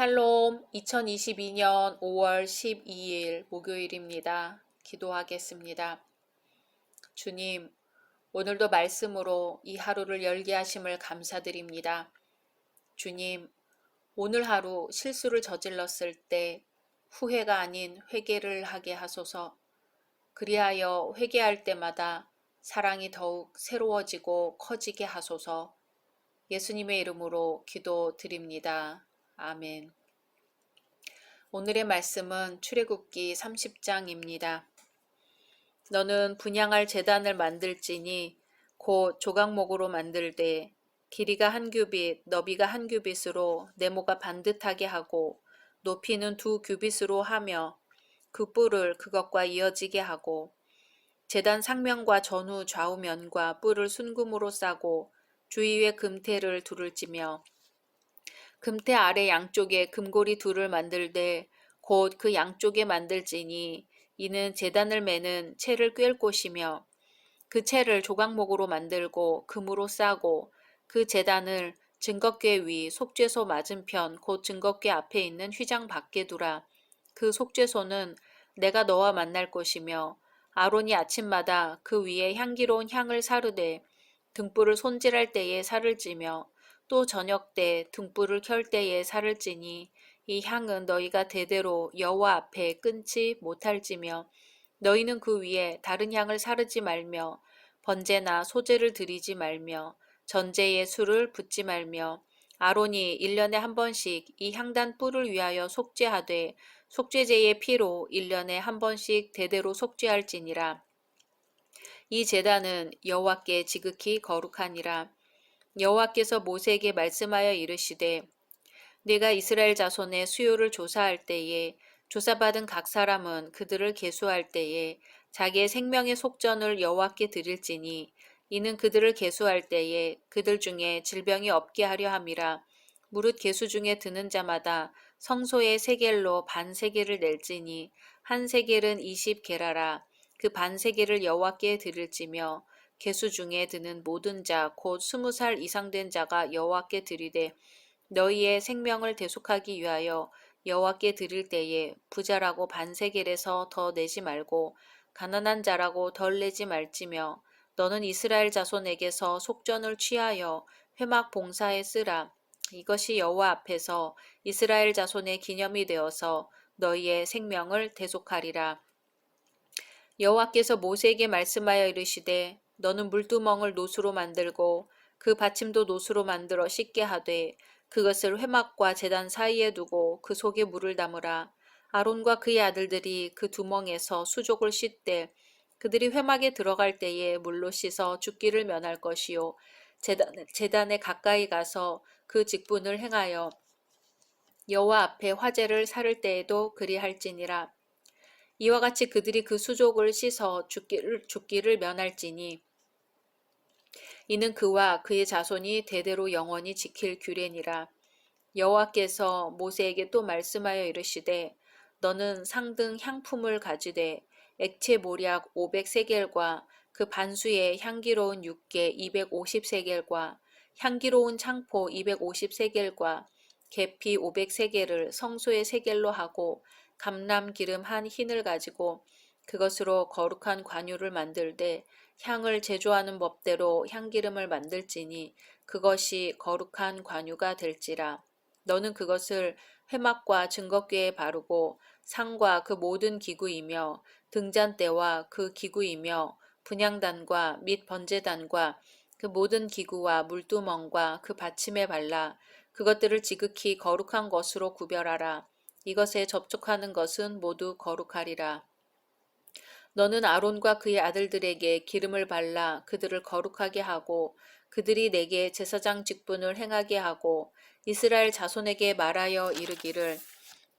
샬롬 2022년 5월 12일 목요일입니다. 기도하겠습니다. 주님, 오늘도 말씀으로 이 하루를 열게 하심을 감사드립니다. 주님, 오늘 하루 실수를 저질렀을 때 후회가 아닌 회개를 하게 하소서. 그리하여 회개할 때마다 사랑이 더욱 새로워지고 커지게 하소서. 예수님의 이름으로 기도드립니다. 아멘. 오늘의 말씀은 출애굽기 30장입니다. 너는 분향할 제단을 만들지니 곧 조각목으로 만들되 길이가 한 규빗, 너비가 한 규빗으로 네모가 반듯하게 하고 높이는 2규빗으로 하며 그 뿔을 그것과 이어지게 하고 제단 상면과 전후 좌우면과 뿔을 순금으로 싸고 주위에 금테를 둘을 찌며 금테 아래 양쪽에 금고리 둘을 만들되 곧 그 양쪽에 만들지니 이는 제단을 매는 채를 꿰을 곳이며 그 채를 조각목으로 만들고 금으로 싸고 그 제단을 증거궤 위 속죄소 맞은편 곧 증거궤 앞에 있는 휘장 밖에 두라. 그 속죄소는 내가 너와 만날 곳이며 아론이 아침마다 그 위에 향기로운 향을 사르되 등불을 손질할 때에 살을 찌며 또 저녁 때 등불을 켤 때에 살을 찌니 이 향은 너희가 대대로 여호와 앞에 끊지 못할지며 너희는 그 위에 다른 향을 사르지 말며 번제나 소제를 드리지 말며 전제에 술을 붓지 말며 아론이 1년에 한 번씩 이 향단 뿔을 위하여 속죄하되 속죄제의 피로 1년에 한 번씩 대대로 속죄할지니라. 이 제단은 여호와께 지극히 거룩하니라. 여호와께서 모세에게 말씀하여 이르시되 네가 이스라엘 자손의 수요를 조사할 때에 조사받은 각 사람은 그들을 계수할 때에 자기의 생명의 속전을 여호와께 드릴지니 이는 그들을 계수할 때에 그들 중에 질병이 없게 하려 함이라. 무릇 계수 중에 드는 자마다 성소의 세겔로 반 세겔을 낼지니 한 세겔은 20게라라. 그 반 세겔을 여호와께 드릴지며 계수 중에 드는 모든 자 곧 20살 이상 된 자가 여호와께 드리되 너희의 생명을 대속하기 위하여 여호와께 드릴 때에 부자라고 반세겔에서 더 내지 말고 가난한 자라고 덜 내지 말지며 너는 이스라엘 자손에게서 속전을 취하여 회막 봉사에 쓰라. 이것이 여호와 앞에서 이스라엘 자손의 기념이 되어서 너희의 생명을 대속하리라. 여호와께서 모세에게 말씀하여 이르시되 너는 물두멍을 노수로 만들고 그 받침도 노수로 만들어 씻게 하되 그것을 회막과 제단 사이에 두고 그 속에 물을 담으라. 아론과 그의 아들들이 그 두멍에서 수족을 씻되 그들이 회막에 들어갈 때에 물로 씻어 죽기를 면할 것이요 제단에 가까이 가서 그 직분을 행하여 여호와 앞에 화제를 사를 때에도 그리할지니라. 이와 같이 그들이 그 수족을 씻어 죽기를 면할지니 이는 그와 그의 자손이 대대로 영원히 지킬 규례니라. 여호와께서 모세에게 또 말씀하여 이르시되 너는 상등 향품을 가지되 액체 모략 500세겔과 그 반수의 향기로운 육개 250세겔과 향기로운 창포 250세겔과 계피 500세겔을 성소의 세겔로 하고 감람 기름 한 흰을 가지고 그것으로 거룩한 관유를 만들되 향을 제조하는 법대로 향기름을 만들지니 그것이 거룩한 관유가 될지라. 너는 그것을 회막과 증거궤에 바르고 상과 그 모든 기구이며 등잔대와 그 기구이며 분향단과 및 번제단과 그 모든 기구와 물두멍과 그 받침에 발라 그것들을 지극히 거룩한 것으로 구별하라. 이것에 접촉하는 것은 모두 거룩하리라. 너는 아론과 그의 아들들에게 기름을 발라 그들을 거룩하게 하고 그들이 내게 제사장 직분을 행하게 하고 이스라엘 자손에게 말하여 이르기를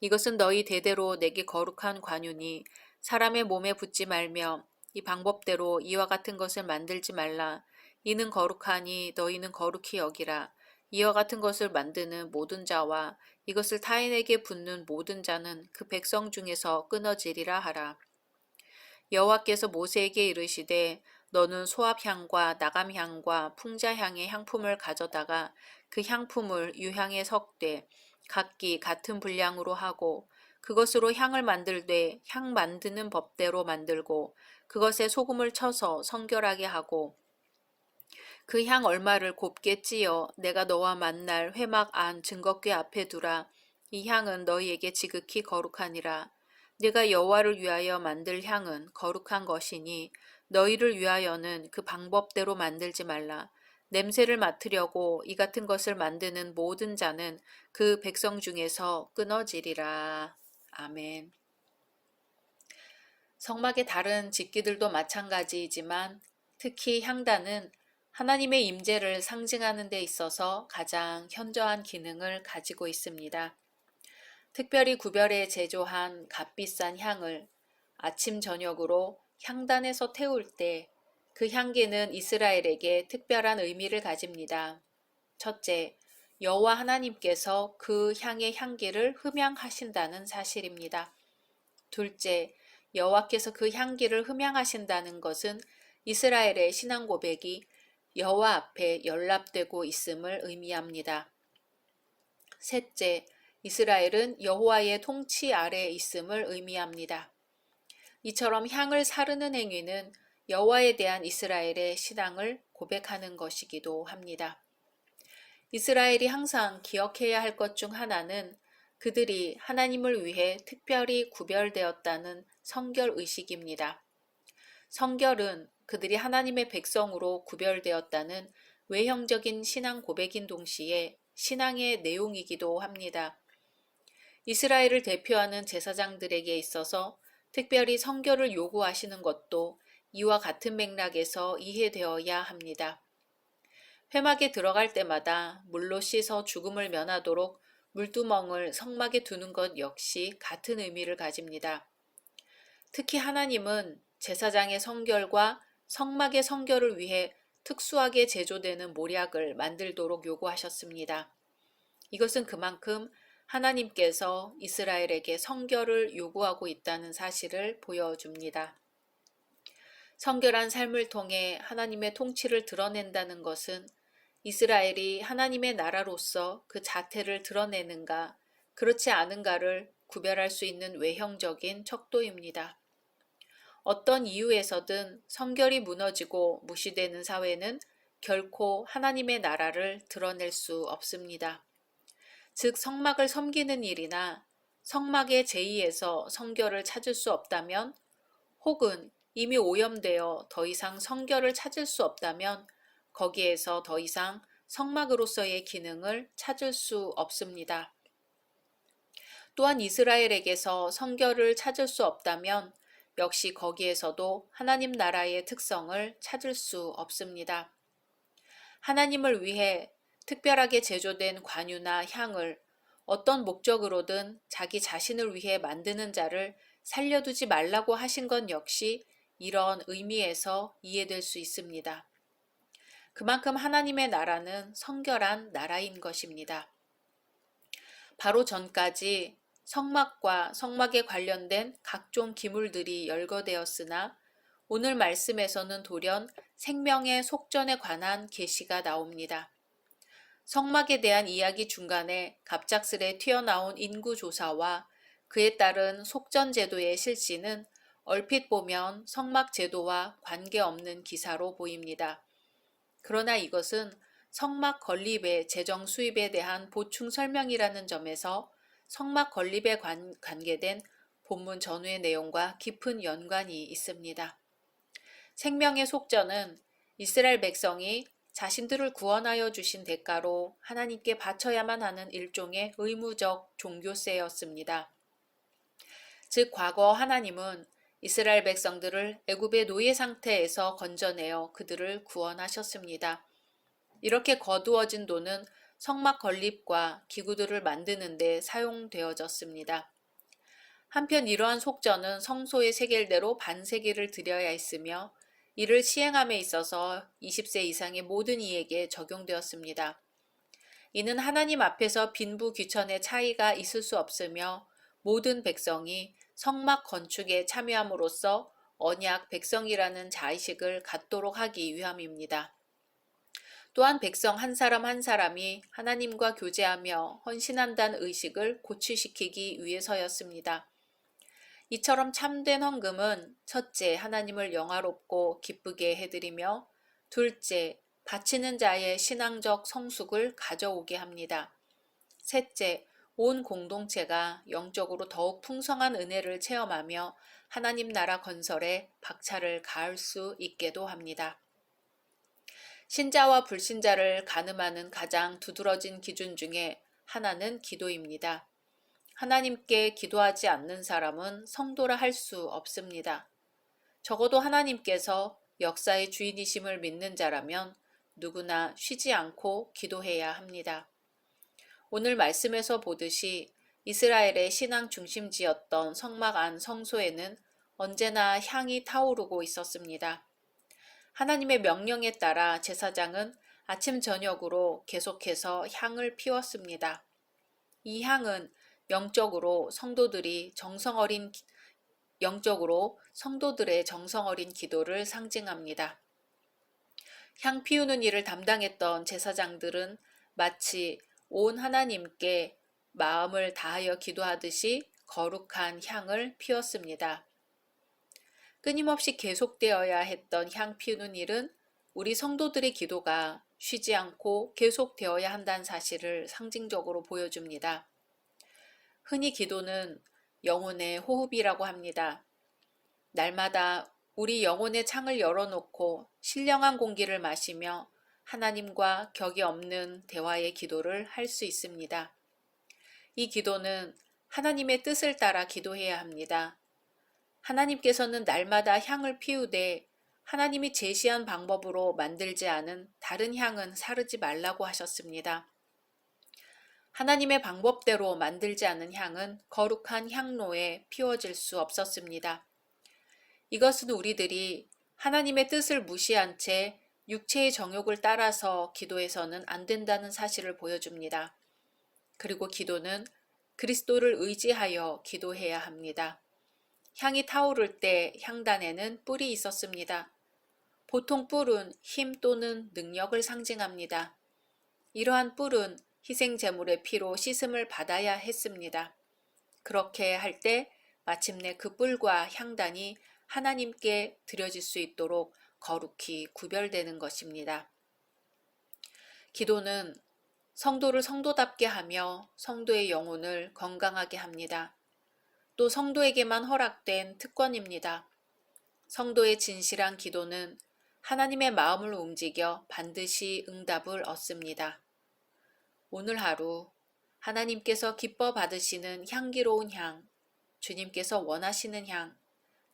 이것은 너희 대대로 내게 거룩한 관유니 사람의 몸에 붙지 말며 이 방법대로 이와 같은 것을 만들지 말라. 이는 거룩하니 너희는 거룩히 여기라. 이와 같은 것을 만드는 모든 자와 이것을 타인에게 붓는 모든 자는 그 백성 중에서 끊어지리라 하라. 여호와께서 모세에게 이르시되 너는 소합향과 나감향과 풍자향의 향품을 가져다가 그 향품을 유향에 섞되 각기 같은 분량으로 하고 그것으로 향을 만들되 향 만드는 법대로 만들고 그것에 소금을 쳐서 성결하게 하고 그 향 얼마를 곱게 찌어 내가 너와 만날 회막 안 증거궤 앞에 두라. 이 향은 너희에게 지극히 거룩하니라. 네가 여호와를 위하여 만들 향은 거룩한 것이니 너희를 위하여는 그 방법대로 만들지 말라. 냄새를 맡으려고 이 같은 것을 만드는 모든 자는 그 백성 중에서 끊어지리라. 아멘. 성막의 다른 집기들도 마찬가지이지만 특히 향단은 하나님의 임재를 상징하는 데 있어서 가장 현저한 기능을 가지고 있습니다. 특별히 구별해 제조한 값비싼 향을 아침 저녁으로 향단에서 태울 때 그 향기는 이스라엘에게 특별한 의미를 가집니다. 첫째, 여호와 하나님께서 그 향의 향기를 흠양하신다는 사실입니다. 둘째, 여호와께서 그 향기를 흠양하신다는 것은 이스라엘의 신앙 고백이 여호와 앞에 연락되고 있음을 의미합니다. 셋째, 이스라엘은 여호와의 통치 아래에 있음을 의미합니다. 이처럼 향을 사르는 행위는 여호와에 대한 이스라엘의 신앙을 고백하는 것이기도 합니다. 이스라엘이 항상 기억해야 할 것 중 하나는 그들이 하나님을 위해 특별히 구별되었다는 성결 의식입니다. 성결은 그들이 하나님의 백성으로 구별되었다는 외형적인 신앙 고백인 동시에 신앙의 내용이기도 합니다. 이스라엘을 대표하는 제사장들에게 있어서 특별히 성결을 요구하시는 것도 이와 같은 맥락에서 이해되어야 합니다. 회막에 들어갈 때마다 물로 씻어 죽음을 면하도록 물두멍을 성막에 두는 것 역시 같은 의미를 가집니다. 특히 하나님은 제사장의 성결과 성막의 성결을 위해 특수하게 제조되는 모략을 만들도록 요구하셨습니다. 이것은 그만큼 하나님께서 이스라엘에게 성결을 요구하고 있다는 사실을 보여줍니다. 성결한 삶을 통해 하나님의 통치를 드러낸다는 것은 이스라엘이 하나님의 나라로서 그 자태를 드러내는가, 그렇지 않은가를 구별할 수 있는 외형적인 척도입니다. 어떤 이유에서든 성결이 무너지고 무시되는 사회는 결코 하나님의 나라를 드러낼 수 없습니다. 즉, 성막을 섬기는 일이나 성막의 제의에서 성결을 찾을 수 없다면, 혹은 이미 오염되어 더 이상 성결을 찾을 수 없다면 거기에서 더 이상 성막으로서의 기능을 찾을 수 없습니다. 또한 이스라엘에게서 성결을 찾을 수 없다면 역시 거기에서도 하나님 나라의 특성을 찾을 수 없습니다. 하나님을 위해 특별하게 제조된 관유나 향을 어떤 목적으로든 자기 자신을 위해 만드는 자를 살려두지 말라고 하신 건 역시 이런 의미에서 이해될 수 있습니다. 그만큼 하나님의 나라는 성결한 나라인 것입니다. 바로 전까지 성막과 성막에 관련된 각종 기물들이 열거되었으나 오늘 말씀에서는 돌연 생명의 속전에 관한 계시가 나옵니다. 성막에 대한 이야기 중간에 갑작스레 튀어나온 인구조사와 그에 따른 속전 제도의 실시는 얼핏 보면 성막 제도와 관계없는 기사로 보입니다. 그러나 이것은 성막 건립의 재정 수입에 대한 보충 설명이라는 점에서 성막 건립에 관계된 본문 전후의 내용과 깊은 연관이 있습니다. 생명의 속전은 이스라엘 백성이 자신들을 구원하여 주신 대가로 하나님께 바쳐야만 하는 일종의 의무적 종교세였습니다. 즉, 과거 하나님은 이스라엘 백성들을 애굽의 노예 상태에서 건져내어 그들을 구원하셨습니다. 이렇게 거두어진 돈은 성막 건립과 기구들을 만드는 데 사용되어졌습니다. 한편 이러한 속전은 성소의 세겔대로 반세겔을 드려야 했으며 이를 시행함에 있어서 20세 이상의 모든 이에게 적용되었습니다. 이는 하나님 앞에서 빈부 귀천의 차이가 있을 수 없으며 모든 백성이 성막 건축에 참여함으로써 언약 백성이라는 자의식을 갖도록 하기 위함입니다. 또한 백성 한 사람 한 사람이 하나님과 교제하며 헌신한다는 의식을 고취시키기 위해서였습니다. 이처럼 참된 헌금은 첫째, 하나님을 영화롭고 기쁘게 해드리며 둘째, 바치는 자의 신앙적 성숙을 가져오게 합니다. 셋째, 온 공동체가 영적으로 더욱 풍성한 은혜를 체험하며 하나님 나라 건설에 박차를 가할 수 있게도 합니다. 신자와 불신자를 가늠하는 가장 두드러진 기준 중에 하나는 기도입니다. 하나님께 기도하지 않는 사람은 성도라 할 수 없습니다. 적어도 하나님께서 역사의 주인이심을 믿는 자라면 누구나 쉬지 않고 기도해야 합니다. 오늘 말씀에서 보듯이 이스라엘의 신앙 중심지였던 성막 안 성소에는 언제나 향이 타오르고 있었습니다. 하나님의 명령에 따라 제사장은 아침 저녁으로 계속해서 향을 피웠습니다. 이 향은 영적으로 성도들의 정성 어린 기도를 상징합니다. 향 피우는 일을 담당했던 제사장들은 마치 온 하나님께 마음을 다하여 기도하듯이 거룩한 향을 피웠습니다. 끊임없이 계속되어야 했던 향 피우는 일은 우리 성도들의 기도가 쉬지 않고 계속되어야 한다는 사실을 상징적으로 보여줍니다. 흔히 기도는 영혼의 호흡이라고 합니다. 날마다 우리 영혼의 창을 열어놓고 신령한 공기를 마시며 하나님과 격이 없는 대화의 기도를 할 수 있습니다. 이 기도는 하나님의 뜻을 따라 기도해야 합니다. 하나님께서는 날마다 향을 피우되 하나님이 제시한 방법으로 만들지 않은 다른 향은 사르지 말라고 하셨습니다. 하나님의 방법대로 만들지 않은 향은 거룩한 향로에 피워질 수 없었습니다. 이것은 우리들이 하나님의 뜻을 무시한 채 육체의 정욕을 따라서 기도해서는 안 된다는 사실을 보여줍니다. 그리고 기도는 그리스도를 의지하여 기도해야 합니다. 향이 타오를 때 향단에는 뿔이 있었습니다. 보통 뿔은 힘 또는 능력을 상징합니다. 이러한 뿔은 희생 제물의 피로 씻음을 받아야 했습니다. 그렇게 할 때 마침내 그 뿔과 향단이 하나님께 드려질 수 있도록 거룩히 구별되는 것입니다. 기도는 성도를 성도답게 하며 성도의 영혼을 건강하게 합니다. 또 성도에게만 허락된 특권입니다. 성도의 진실한 기도는 하나님의 마음을 움직여 반드시 응답을 얻습니다. 오늘 하루 하나님께서 기뻐 받으시는 향기로운 향, 주님께서 원하시는 향,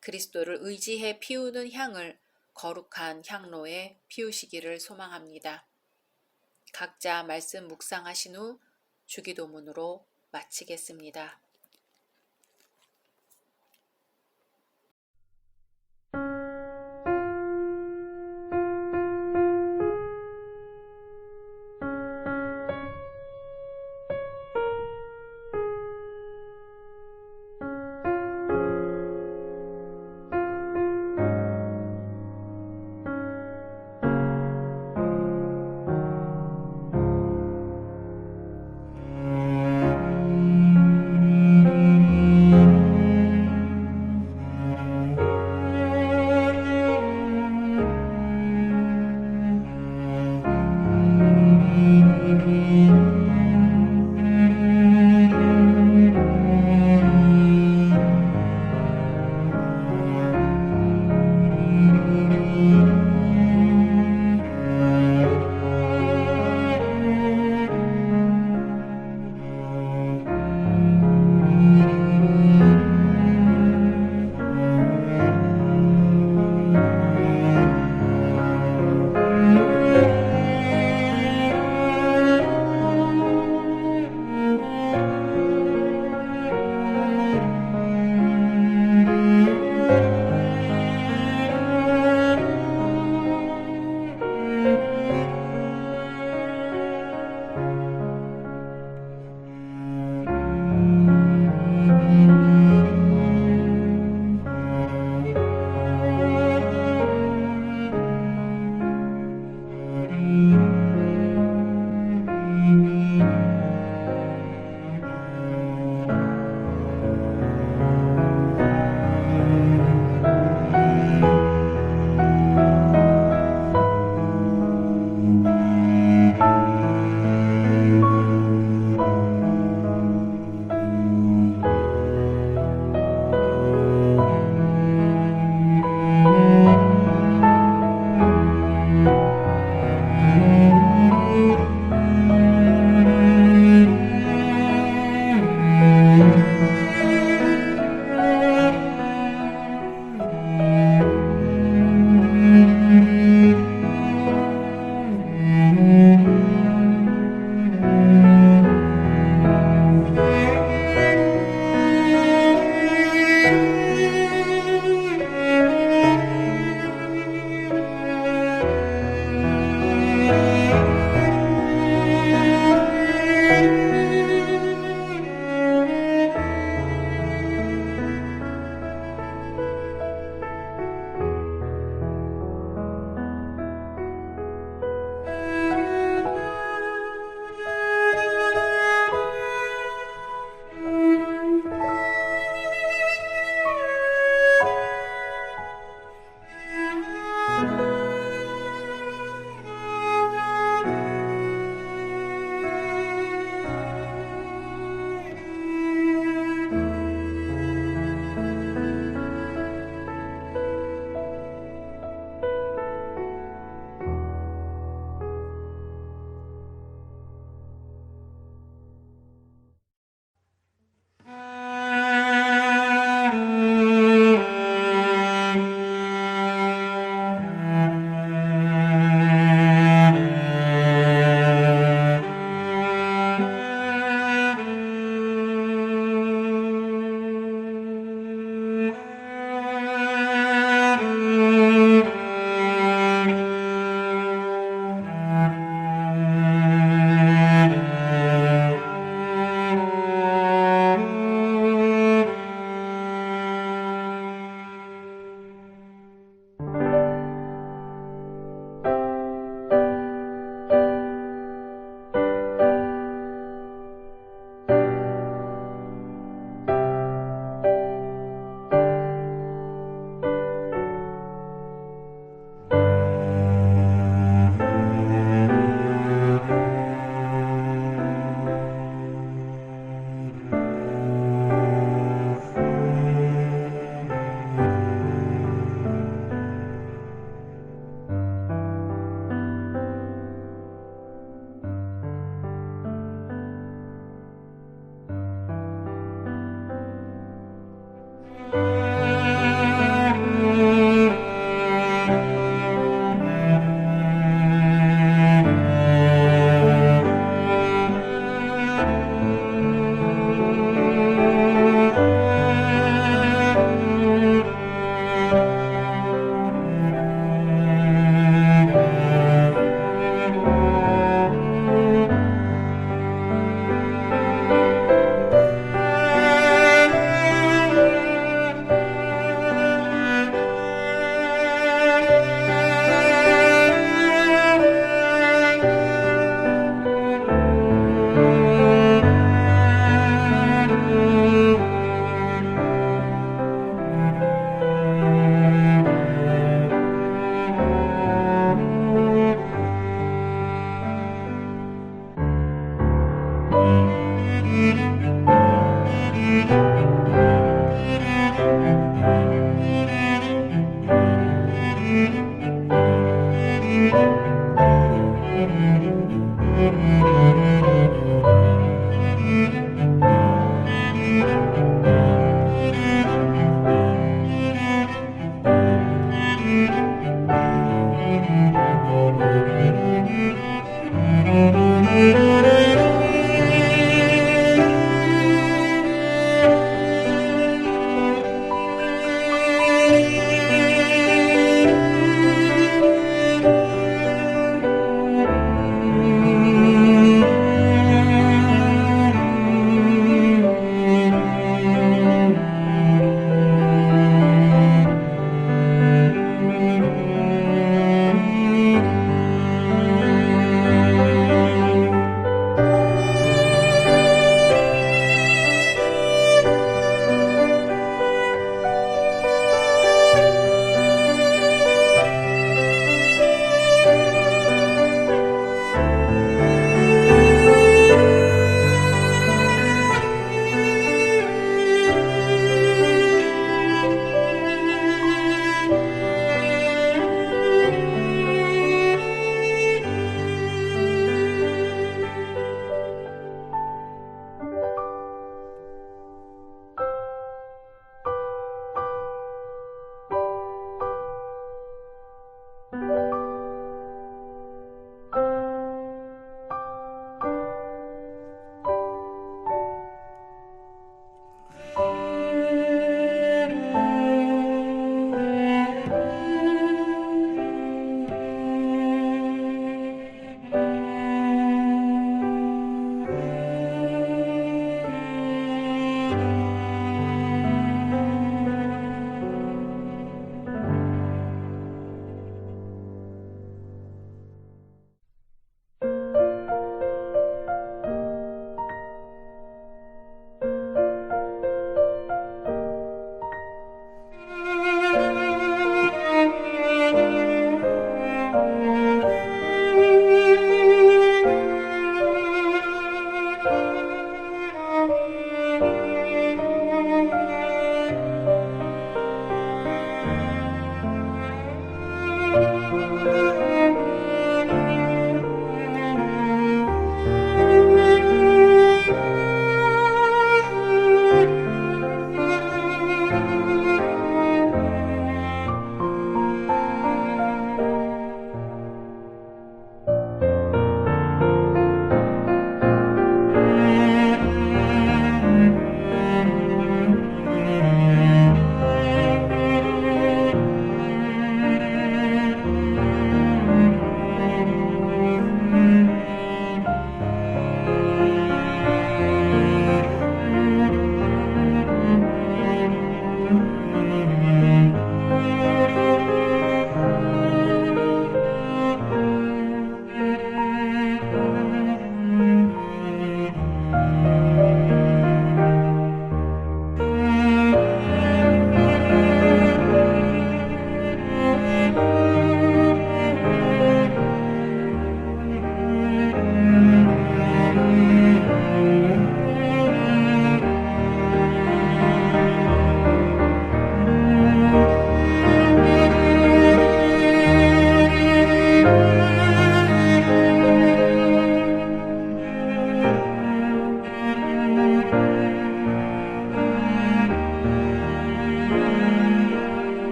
그리스도를 의지해 피우는 향을 거룩한 향로에 피우시기를 소망합니다. 각자 말씀 묵상하신 후 주기도문으로 마치겠습니다.